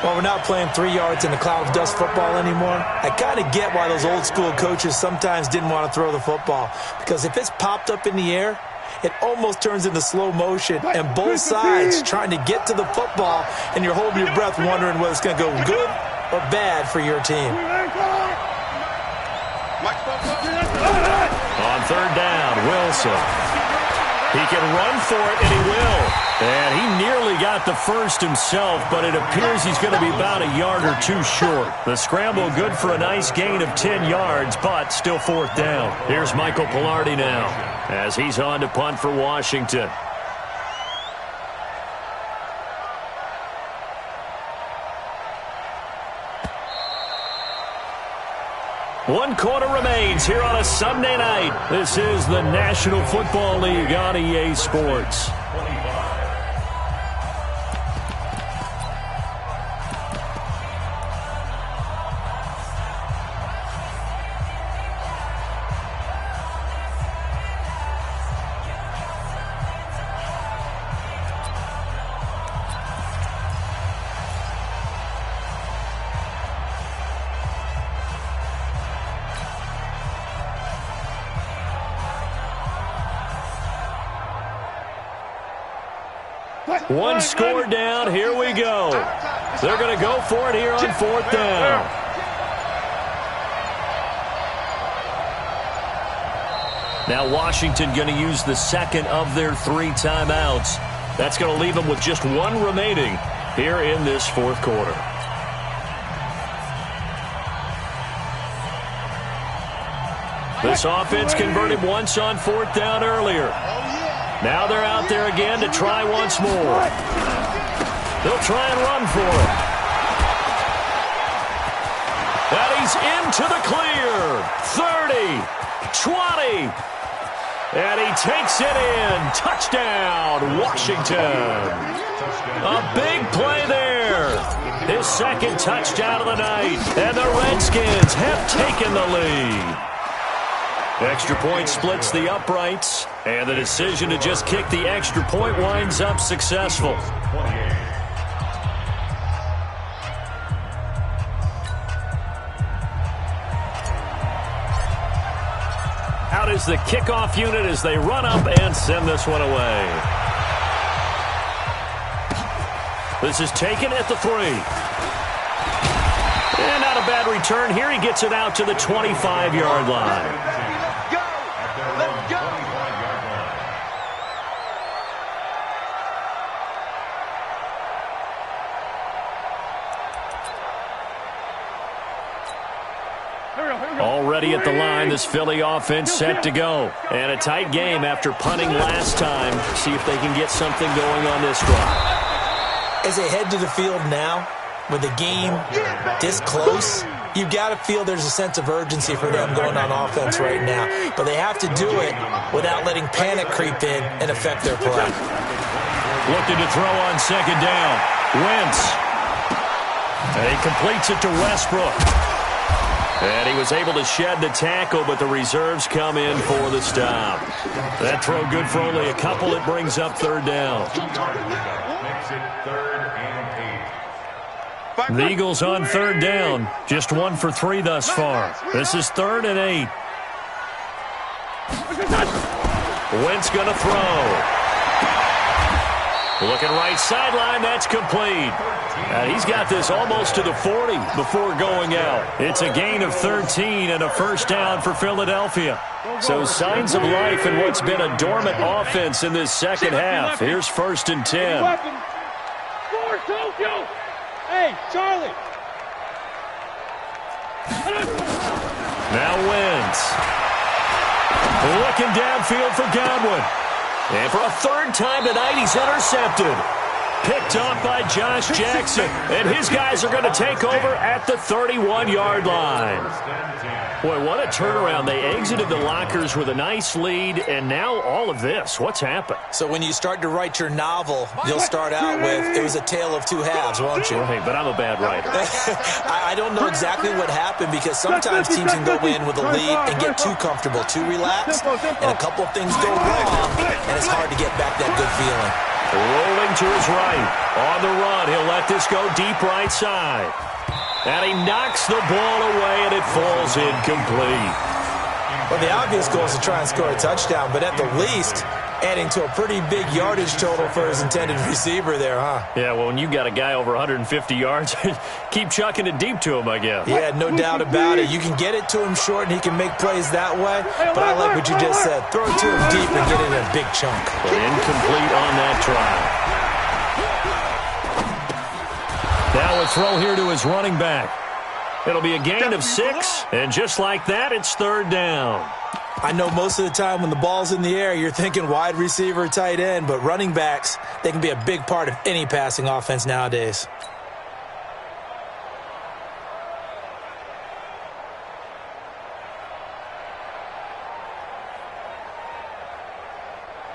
Well, we're not playing 3 yards in a cloud of dust football anymore. I kind of get why those old school coaches sometimes didn't want to throw the football. Because if it's popped up in the air, it almost turns into slow motion, and both sides trying to get to the football, and you're holding your breath wondering whether it's going to go good or bad for your team. On third down, Wilson. He can run for it, and he will. And he nearly got the first himself, but it appears he's going to be about a yard or two short. The scramble good for a nice gain of 10 yards, but still fourth down. Here's Michael Pilardi now as he's on to punt for Washington. One quarter remains here on a Sunday night. This is the National Football League on EA Sports. One score down. Here we go. They're going to go for it here on fourth down. Now Washington going to use the second of their 3 timeouts. That's going to leave them with just one remaining here in this fourth quarter. This offense converted once on fourth down earlier. Now they're out there again to try once more. They'll try and run for it. And he's into the clear. 30, 20. And he takes it in. Touchdown, Washington. A big play there. His second touchdown of the night. And the Redskins have taken the lead. Extra point splits the uprights, and the decision to just kick the extra point winds up successful. Out is the kickoff unit as they run up and send this one away. This is taken at the 3. And not a bad return here. He gets it out to the 25-yard line. at the line. This Philly offense set to go. And a tight game after punting last time. See if they can get something going on this drive. As they head to the field now, with the game this close, you got to feel there's a sense of urgency for them going on offense right now. But they have to do it without letting panic creep in and affect their play. Looking to throw on second down. Wentz. And he completes it to Westbrook. And he was able to shed the tackle, but the reserves come in for the stop. That throw good for only a couple. It brings up third down. Makes it 3rd and 8. The Eagles on third down. Just 1 for 3 thus far. This is 3rd and 8. Wentz going to throw. Looking right sideline, that's complete. And he's got this almost to the 40 before going out. It's a gain of 13 and a first down for Philadelphia. So signs of life in what's been a dormant offense in this second half. Here's 1st and 10. Hey, Charlie. Now Wentz. Looking downfield for Godwin. And for a 3rd time tonight, he's intercepted. Picked off by Josh Jackson. And his guys are going to take over at the 31-yard line. Boy, what a turnaround. They exited the lockers with a nice lead, and now all of this. What's happened? So when you start to write your novel, you'll start out with, it was a tale of 2 halves, won't you? Right, but I'm a bad writer. I don't know exactly what happened because sometimes teams can go in with a lead and get too comfortable, too relaxed, and a couple of things go wrong, and it's hard to get back that good feeling. Rolling to his right. On the run, he'll let this go deep right side. And he knocks the ball away, and it falls incomplete. Well, the obvious goal is to try and score a touchdown, but at the least, adding to a pretty big yardage total for his intended receiver there, huh? Yeah, well, when you got a guy over 150 yards, keep chucking it deep to him, I guess. Yeah, no doubt about it. You can get it to him short, and he can make plays that way, but I like what you just said. Throw it to him deep and get it in a big chunk. But incomplete on that try. Now a throw here to his running back. It'll be a gain of 6, and just like that, it's 3rd down. I know most of the time when the ball's in the air, you're thinking wide receiver, tight end, but running backs, they can be a big part of any passing offense nowadays.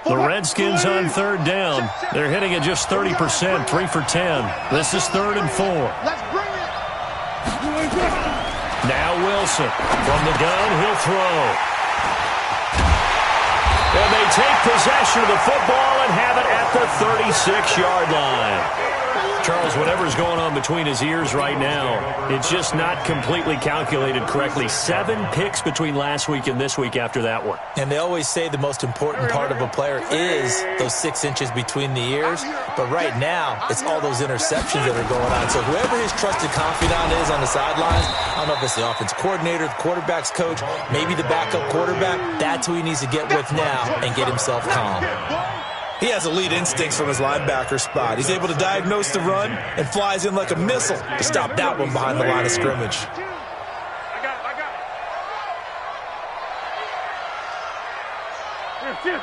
The Redskins on 3rd down. They're hitting at just 30%, 3 for 10. This is 3rd and 4. Let's bring it. Now Wilson. From the gun, he'll throw. And they take possession of the football and have it at the 36-yard line. Charles, whatever's going on between his ears right now, it's just not completely calculated correctly. 7 picks between last week and this week after that one. And they always say the most important part of a player is those 6 inches between the ears. But right now, it's all those interceptions that are going on. So whoever his trusted confidant is on the sidelines, I don't know if it's the offense coordinator, the quarterback's coach, maybe the backup quarterback, that's who he needs to get with now and get himself calm. He has elite instincts from his linebacker spot. He's able to diagnose the run and flies in like a missile to stop that one behind the line of scrimmage. I got it.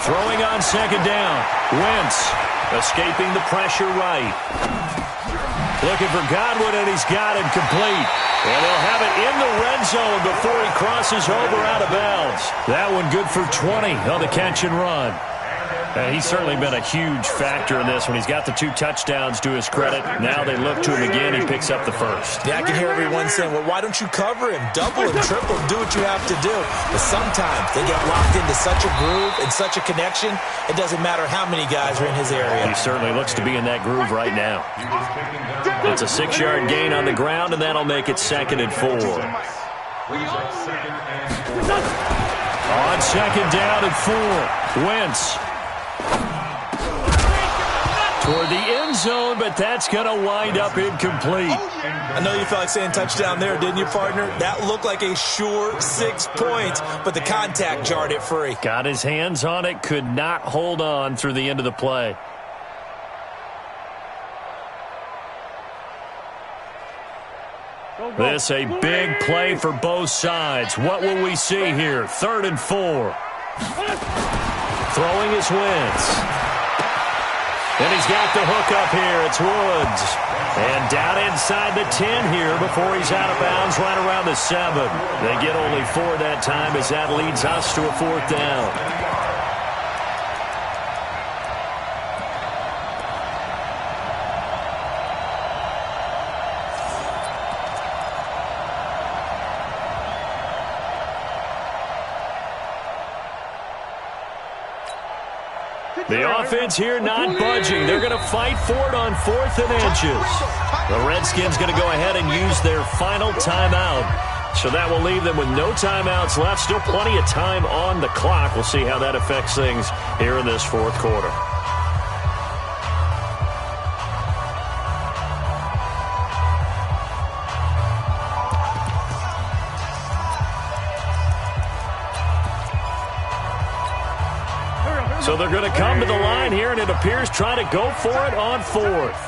Throwing on second down. Wentz escaping the pressure right. Looking for Godwin, and he's got it complete. And they'll have it in the red zone before he crosses over out of bounds. That one good for 20 on the catch and run. And he's certainly been a huge factor in this one. He's got the 2 touchdowns to his credit. Now they look to him again. He picks up the first. Yeah, I can hear everyone saying, well, why don't you cover him? Double him, triple him, do what you have to do. But sometimes they get locked into such a groove and such a connection, it doesn't matter how many guys are in his area. He certainly looks to be in that groove right now. It's a 6-yard gain on the ground, and that'll make it 2nd and 4. On second down and 4, Wentz. Toward the end zone, but that's going to wind up incomplete. I know you felt like saying touchdown there, didn't you, partner? That looked like a sure 6 points, but the contact jarred it free. Got his hands on it, could not hold on through the end of the play. Go, This a big play for both sides. What will we see here? 3rd and 4. Throwing his Wentz. And he's got the hook up here. It's Woods. And down inside the 10 here before he's out of bounds right around the 7. They get only 4 that time as that leads us to a 4th down. The offense here not budging. They're going to fight for it on 4th and inches. The Redskins going to go ahead and use their final timeout. So that will leave them with no timeouts left. Still plenty of time on the clock. We'll see how that affects things here in this 4th quarter. So they're going to come to the line here, and it appears trying to go for it on 4th.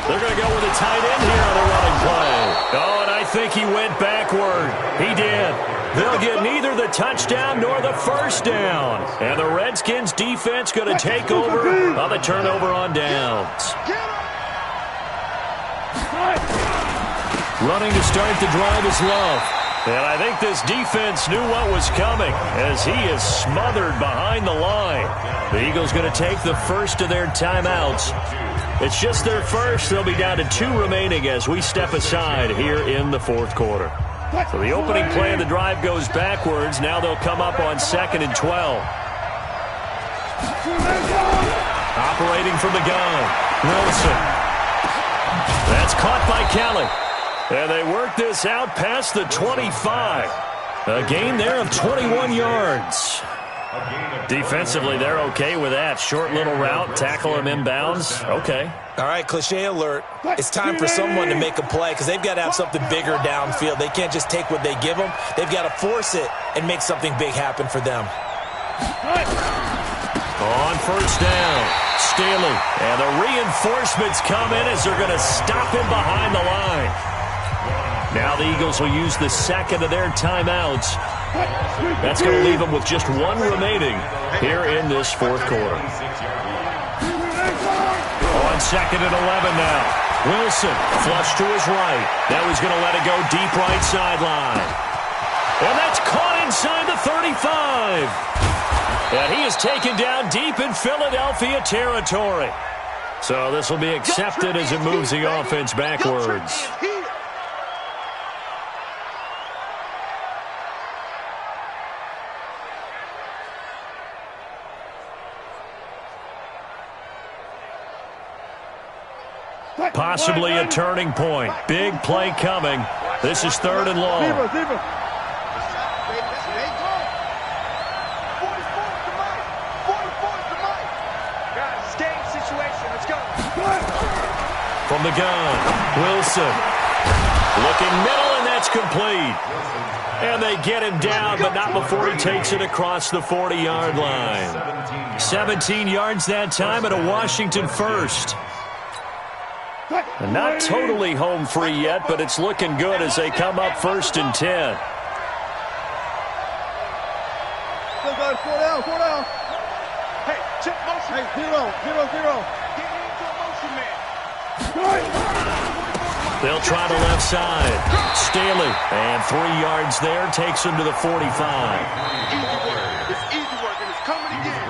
They're going to go with a tight end here on the running play. Oh, and I think he went backward. He did. They'll get neither the touchdown nor the 1st down. And the Redskins defense going to take over on the turnover on downs. Running to start the drive is Love. And I think this defense knew what was coming as he is smothered behind the line. The Eagles going to take the first of their timeouts. It's just their first. They'll be down to 2 remaining as we step aside here in the 4th quarter. So the opening play of the drive goes backwards. Now they'll come up on 2nd and 12. Operating from the gun, Wilson. That's caught by Kelly. And they work this out past the 25. A gain there of 21 yards. Defensively, they're okay with that. Short little route, tackle him inbounds. Okay. All right, cliche alert. It's time for someone to make a play because they've got to have something bigger downfield. They can't just take what they give them. They've got to force it and make something big happen for them. On 1st down, Staley. And the reinforcements come in as they're going to stop him behind the line. Now the Eagles will use the 2nd of their timeouts. That's going to leave them with just 1 remaining here in this 4th quarter. On 2nd and 11 now. Wilson flush to his right. Now he's going to let it go deep right sideline. And that's caught inside the 35. And he is taken down deep in Philadelphia territory. So this will be accepted as it moves the offense backwards. Possibly a turning point. Big play coming. This is 3rd and long. From the gun, Wilson. Looking middle, and that's complete. And they get him down, but not before he takes it across the 40-yard line. 17 yards that time, and a Washington first. And not totally home free yet, but it's looking good as they come up 1st and 10. Slow down. Hey, check motion. Hey, 0. Get into a motion, man. They'll try the left side. Staley, and 3 yards there, takes him to the 45. It's easy work, and it's coming again.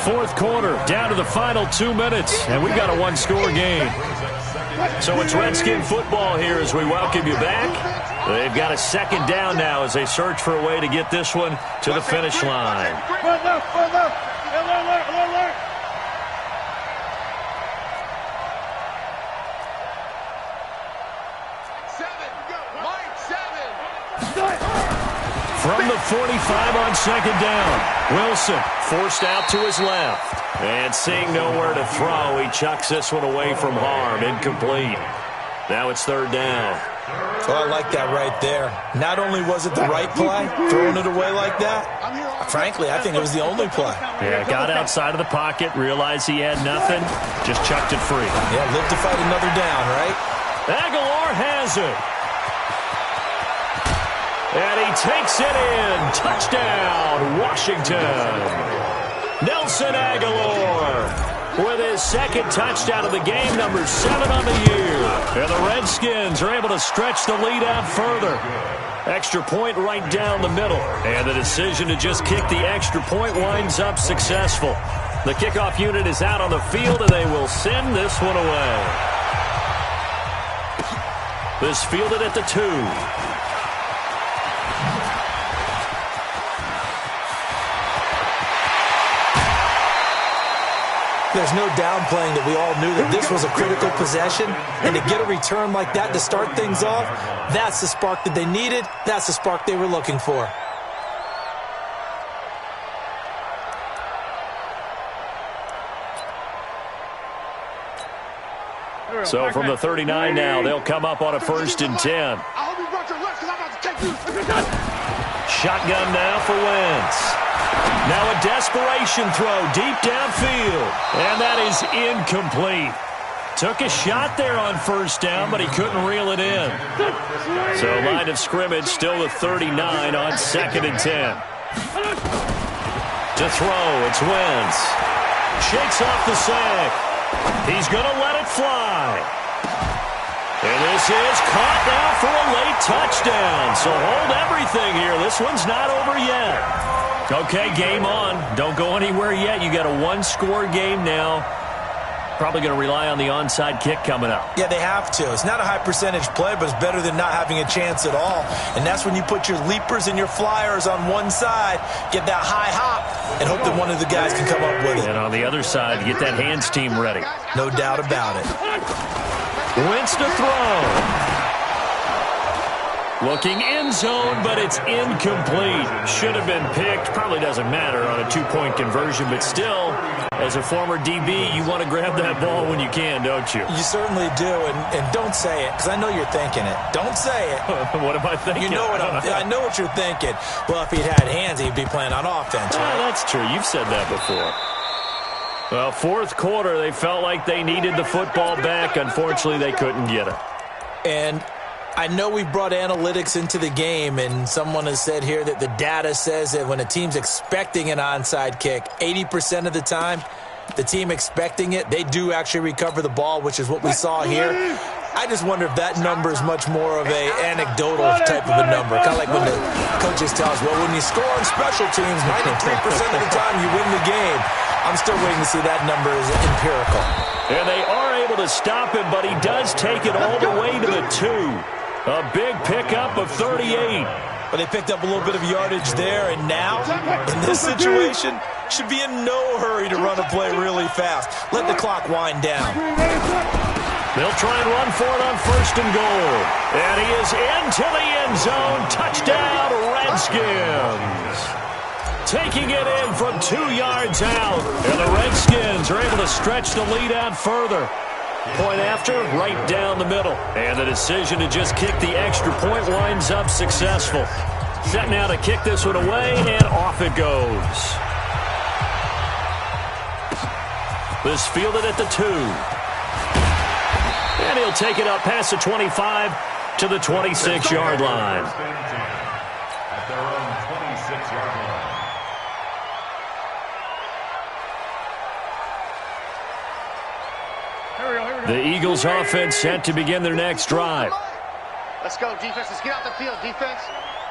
4th quarter, down to the final 2 minutes, and we've got a 1-score game. So it's Redskin football here as we welcome you back. They've got a 2nd down now as they search for a way to get this one to the finish line. From the 45 on 2nd down, Wilson forced out to his left. And seeing nowhere to throw, he chucks this one away from harm. Incomplete. Now it's 3rd down. Well, I like that right there. Not only was it the right play, throwing it away like that, frankly, I think it was the only play. Yeah, got outside of the pocket, realized he had nothing, just chucked it free. Yeah, live to fight another down, right? Aguilar has it. And he takes it in. Touchdown, Washington. Nelson Aguilar with his second touchdown of the game, number 7 on the year. And the Redskins are able to stretch the lead out further. Extra point right down the middle. And the decision to just kick the extra point winds up successful. The kickoff unit is out on the field, and they will send this one away. This fielded at the 2. There's no downplaying that we all knew that this was a critical possession, and to get a return like that to start things off, that's the spark that they needed. That's the spark they were looking for. So from the 39 now, they'll come up on a 1st and 10. Shotgun now for Wentz. Now a desperation throw deep downfield. And that is incomplete. Took a shot there on 1st down, but he couldn't reel it in. So line of scrimmage still the 39 on 2nd and 10. To throw, it's Wentz. Shakes off the sack. He's going to let it fly. And this is caught now for a late touchdown. So hold everything here. This one's not over yet. Okay, game on. Don't go anywhere yet. You got a 1-score game now. Probably going to rely on the onside kick coming up. Yeah, they have to. It's not a high percentage play, but it's better than not having a chance at all. And that's when you put your leapers and your flyers on one side, get that high hop, and hope that one of the guys can come up with it. And on the other side, get that hands team ready. No doubt about it. Wentz to throw. Looking end zone, but it's incomplete. Should have been picked. Probably doesn't matter on a 2-point conversion, but still, as a former DB, you want to grab that ball when you can, don't you? You certainly do, and don't say it, because I know you're thinking it. Don't say it. What am I thinking? You know what I know what you're thinking. Well, if he'd had hands, he'd be playing on offense. Right? That's true. You've said that before. Well, 4th quarter, they felt like they needed the football back. Unfortunately, they couldn't get it. And I know we brought analytics into the game, and someone has said here that the data says that when a team's expecting an onside kick, 80% of the time, the team expecting it, they do actually recover the ball, which is what we saw here. I just wonder if that number is much more of a anecdotal type of a number. Kind of like when the coaches tell us, well, when you score on special teams, 93% of the time you win the game. I'm still waiting to see that number is empirical. And they are able to stop him, but he does take it all the way to the 2. A big pickup of 38. But they picked up a little bit of yardage there, and now, in this situation, should be in no hurry to run a play really fast. Let the clock wind down. They'll try and run for it on 1st and goal. And he is into the end zone. Touchdown, Redskins. Taking it in from 2 yards out. And the Redskins are able to stretch the lead out further. Point after, right down the middle. And the decision to just kick the extra point winds up successful. Set now to kick this one away, and off it goes. This fielded at the 2. And he'll take it up past the 25 to the 26-yard line. At their own 26-yard line. The Eagles offense set to begin their next drive. Let's go, defense. Let's get out the field, defense.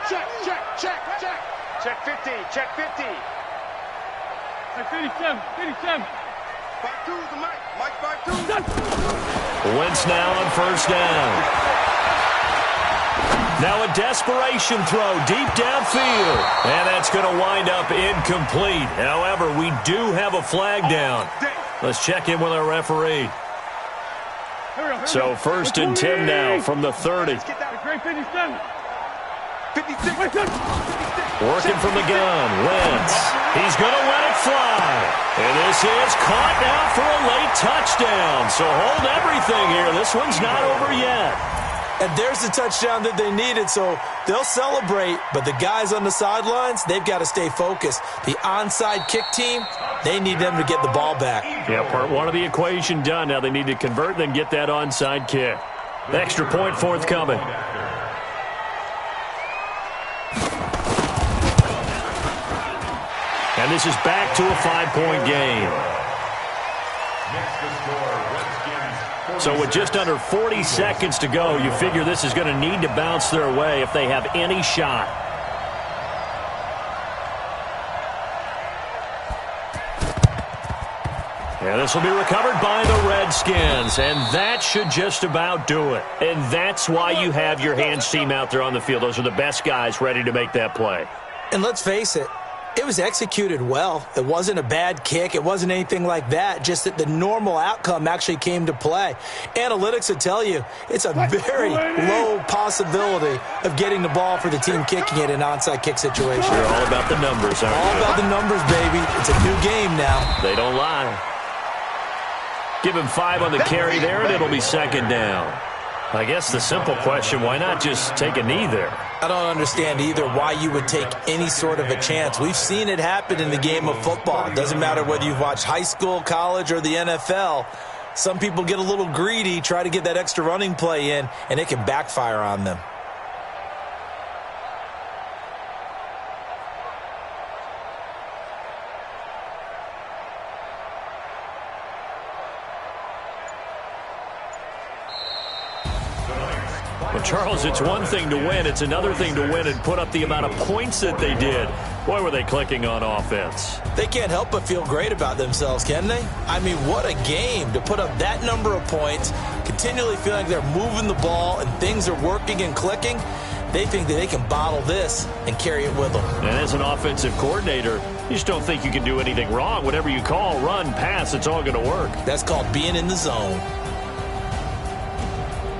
Check, check, check, check. Check 50, check 50. Check 57, 57. 5-2's the Mike. Mike 5-2. Wentz now on 1st down. Now a desperation throw deep downfield. And that's going to wind up incomplete. However, we do have a flag down. Let's check in with our referee. So 1st and 10 now from the 30. Let's get that. Great 57. 56. Working from the gun, Wentz. He's going to let it fly. And this is caught now for a late touchdown. So hold everything here. This one's not over yet. And there's the touchdown that they needed, so they'll celebrate. But the guys on the sidelines, they've got to stay focused. The onside kick team, they need them to get the ball back. Yeah, part one of the equation done. Now they need to convert and then get that onside kick. The extra point forthcoming. And this is back to a 5-point game. So with just under 40 seconds to go, you figure this is going to need to bounce their way if they have any shot. And this will be recovered by the Redskins, and that should just about do it. And that's why you have your hands team out there on the field. Those are the best guys ready to make that play. And let's face it, it was executed well. It wasn't a bad kick. It wasn't anything like that, just that the normal outcome actually came to play. Analytics will tell you it's a very low possibility of getting the ball for the team kicking it in an onside kick situation. You're all about the numbers, aren't you? All about the numbers, baby. It's a new game now. They don't lie. Give him 5 on the carry there, and it'll be second down. I guess the simple question, why not just take a knee there? I don't understand either why you would take any sort of a chance. We've seen it happen in the game of football. It doesn't matter whether you've watched high school, college, or the NFL. Some people get a little greedy, try to get that extra running play in, and it can backfire on them. Well, Charles, it's one thing to win. It's another thing to win and put up the amount of points that they did. Boy, were they clicking on offense. They can't help but feel great about themselves, can they? I mean, what a game to put up that number of points, continually feeling like they're moving the ball and things are working and clicking. They think that they can bottle this and carry it with them. And as an offensive coordinator, you just don't think you can do anything wrong. Whatever you call, run, pass, it's all going to work. That's called being in the zone.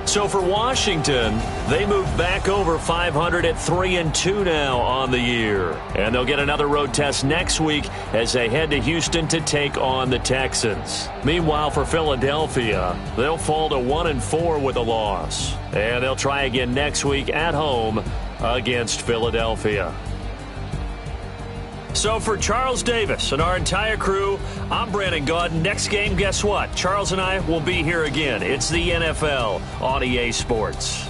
So for Washington, they move back over 500 at 3-2 now on the year. And they'll get another road test next week as they head to Houston to take on the Texans. Meanwhile, for Philadelphia, they'll fall to 1-4 with a loss. And they'll try again next week at home against Philadelphia. So for Charles Davis and our entire crew, I'm Brandon Gaudin. Next game, guess what? Charles and I will be here again. It's the NFL on EA Sports.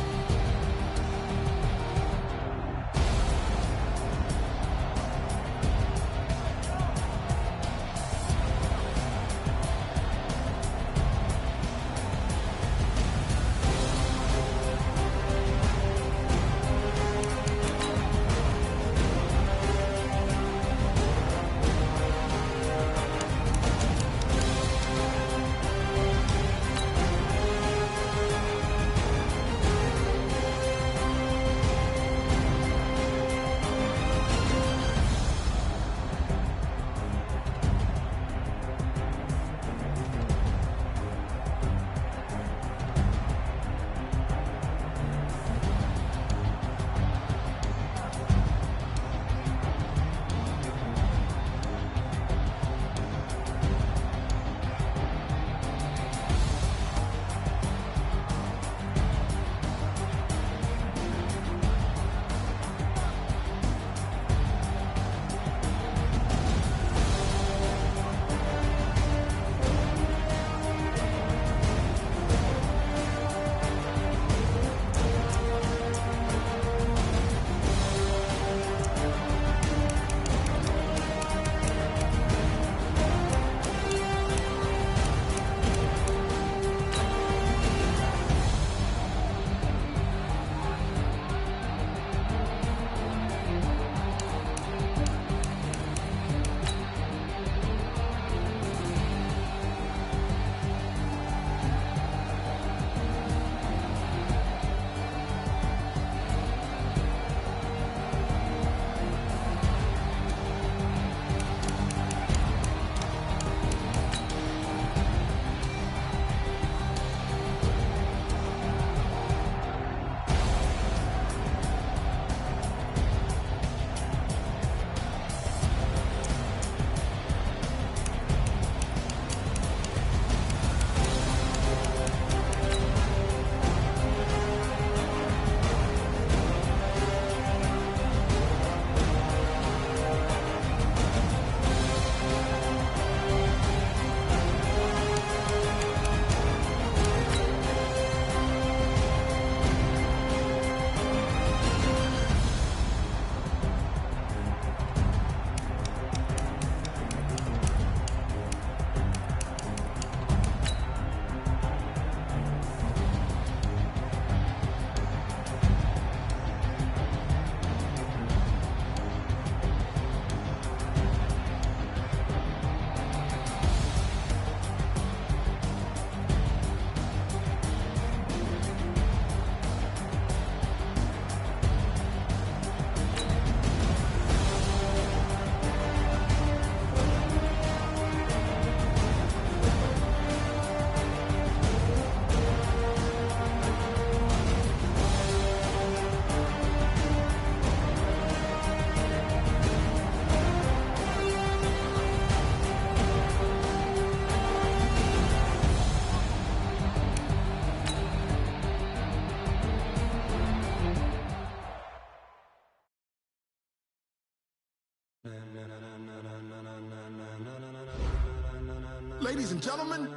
Ladies and gentlemen.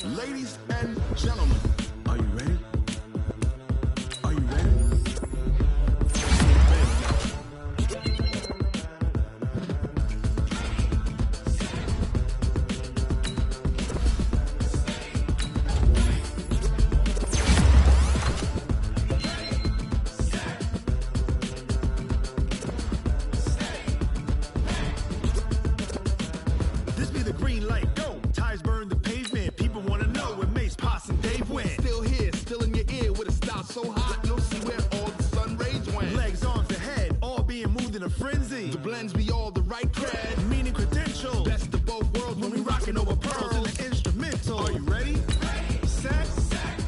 Ladies and gentlemen. Are you ready? Are you ready? This be the green light, go. Tires burn the pavement. People want to know where Mace, Posse, and Dave went. Still here, still in your ear with a style so hot, you'll see where all the sun rays went. Legs, arms, and head, all being moved in a frenzy. The blends be all the right cred. Meaning credentials. Best of both worlds When we rockin' over pearls in the instrumental. Are you ready? Set.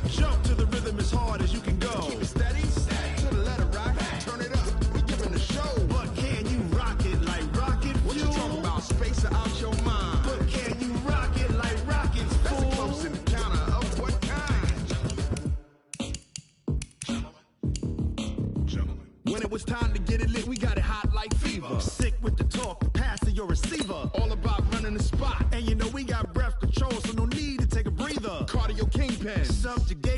Jump to the rhythm as hard as you can go. Keep it steady, to the letter rock. Turn it up, we giving the show. But can you rock it like rocket fuel? What you talking about? Space out your mind. But can you rock it like rockets, That's fool? a close encounter of what kind? Gentlemen. When it was time to get it lit, we got it hot like fever. Sick with the talk, pass to your receiver. All about running the spot. And you know we got breath control, so no need to take a breather. Cardio kingpin. Subjugate